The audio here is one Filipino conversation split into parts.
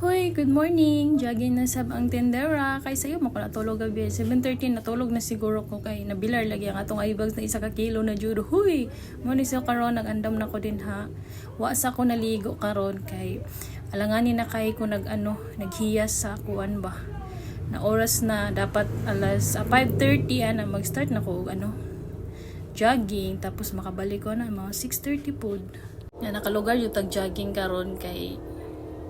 Hoy, good morning. Jogging na sab ang tendera. Kay sayo mo ko natulog gabi. 7:30 natulog na siguro ko kay nabilar lagi ang atong eyebags na 1 kilo na judo. Hoy, mo ni sa karon nagandam na ko din ha. Wa sa ko naligo karon kay alanganin na kay ko naghiyas sa kuan ba. Na oras na dapat alas 5:30 ana mag-start na ko jogging tapos makabalik ko na mga 6:30 pod. Ya nakalugar yung tag jogging karon kay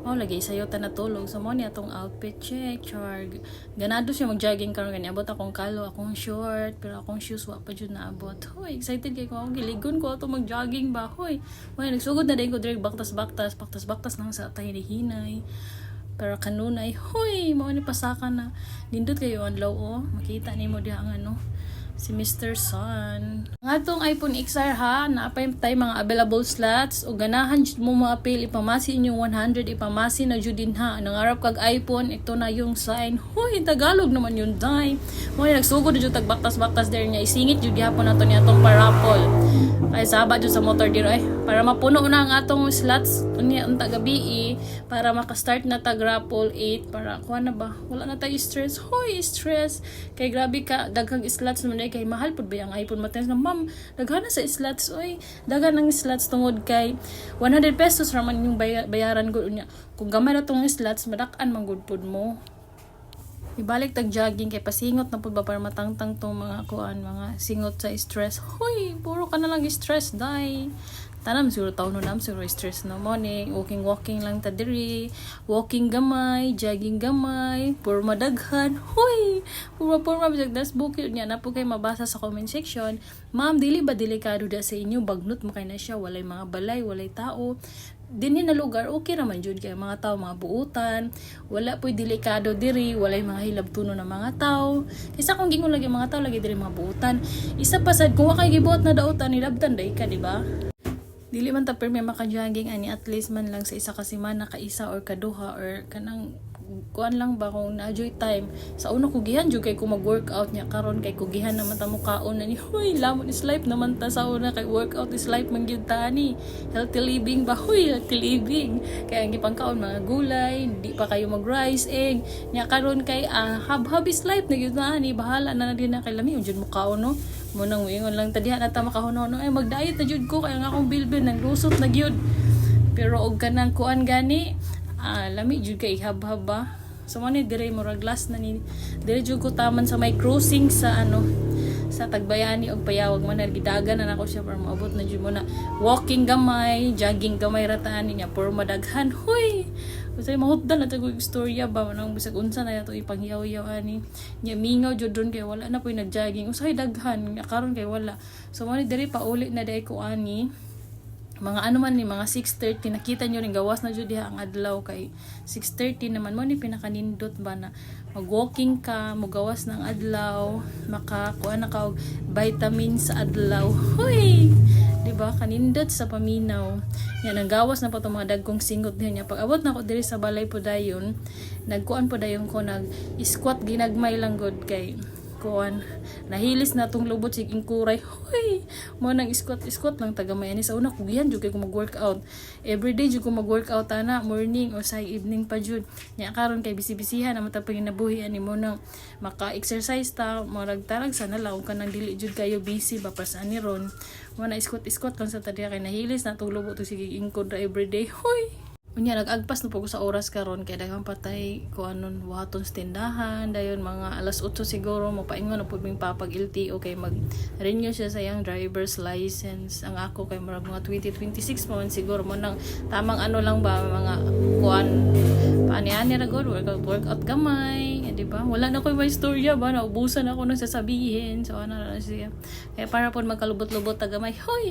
lagi sayo ta natulog so mo ni atong outfit check charg ganado siya mag-jogging karon gani abot akong kalo akong short pero akong shoes wa pa jud naabot. Hoy, excited kay ko ako giligon ko ato mag-jogging ba. Hoy nagsugod na din ko direct baktas lang sa hinay pero kanunay hoy mo ni pasaka na nindot kayo ang law makita nimo diha ang si Mr. Sun. Ang atong iPhone XR ha, naapay tayo mga available slots o ganahan mo ma-appeal ipamasi inyong 100 ipamasi na jud din ha. Nangarap kag iPhone, ito na yung sign. Hoy, Tagalog naman yun dai. Mo nagsugod jud tag baktas der niya isingit jud gyapon nato ni atong parapol. Ay saba jud sa motor diro para mapuno na ang atong slots unya unta gabi para maka-start na tag raffle 8 para kuha na ba. Wala na tayo stress. Hoy, stress kay grabe ka daghang slots man kay mahal pud ba ang iPhone mates na ma'am daghana sa slots daghan ang slots tungod kay 100 pesos raman yung bayaran gud unya kung gamay ra tong slots madak-an man gud pud mo ibalik tag jogging kay pasingot na pud ba para matangtang tong mga mga singot sa stress. Hoy puro ka na lang stress dai tanam siguro taon nam siguro stress no morning walking lang ta diri walking gamay jogging gamay puro madaghan. Hoy puro bisag das bukid nya na po kay mabasa sa comment section. Ma'am dili ba delikado da sa inyo bagnot mo kay na siya walay mga balay walay tao dinhi na lugar okay raman jud kay mga tao mga buutan wala po'y delikado diri walay mga hilabtuno na mga tao kaysa kung gingon lagi mga tao lagi diri mga buutan isa pa sad kung kay gibuot na daotan nilabtan day ka di ba. Dili man ta permi maka-jogging ani at least man lang sa isa ka semana ka isa or kaduha or kanang kuan lang ba kung na-enjoy time sa una kugihan jud kay ko mag-workout nya karon kay kugihan naman ta mo kaon na ni hoy lamon is life naman ta sa una kay workout is life man gyud ta ni healthy living ba hoy healthy living kay ang gipangkaon mga gulay di pa kayo mag-rice egg nya karon kay hab is life na gyud na ni bahala na din na kay lami jud mo kaon no mo nang wingon lang ta diha na ta makahuno mag-diet na jud ko kay ang akong bilbil nang lusot na gyud pero og kanang kuan gani lami jud kay hab-hab ba so man dire murag glass na ni dire jud ko taman sa may crossing sa sa Tagbayani og Payawag man gidagan na nako siya para maabot na jud mo na walking gamay jogging gamay rataan niya for madaghan. Hoy usay mahutdan na tag istorya ba manang bisag unsa na ato ipangyaw-yaw ani nya mingaw jud ron kay wala na poy nagjogging usay daghan karon kay wala so man dire pauli na day ko ani mga man ni mga 6:30 nakita nyo rin gawas na jud diha ang adlaw kay 6:30 naman mo ni pinakanindot ba na mag-walking ka mogawas ng adlaw makakuha na ka og vitamin sa adlaw. Hoy di ba kanindot sa paminaw yan ang gawas na pa tong mga dagkong singot niya pag abot na ko diri sa balay po dayon nagkuan po dayon ko nag squat ginagmay lang god kay kuan nahilis na tong lubot sig ingkuray. Hoy mo nang squat lang tagamay ani sa una kugihan jud kay ko mag-workout everyday jud ko mag-workout ana morning o sa evening pa jud nya karon kay bisibisihan na matapang nabuhi ani mo nang maka-exercise ta marag tarag sana law ka nang dili jud kayo busy ba pa sa ani ron mo na squat lang sa tadiya kay nahilis na tong lubot sig ingkod everyday. Hoy unya nag-agpas na po ko sa oras karon kay daghang patay ko anon waton tindahan dayon mga alas 8 siguro mapaingon na pud ming papag LTO kay mag-renew siya sa iyang driver's license ang ako kay mga 2026 pa man siguro mo nang tamang lang ba mga kuan paani-ani ra gud workout gamay di ba wala na koy may istorya ba naubusan ako nang sasabihin so ana ra siya kaya para pud magkalubot-lubot ta gamay. Hoy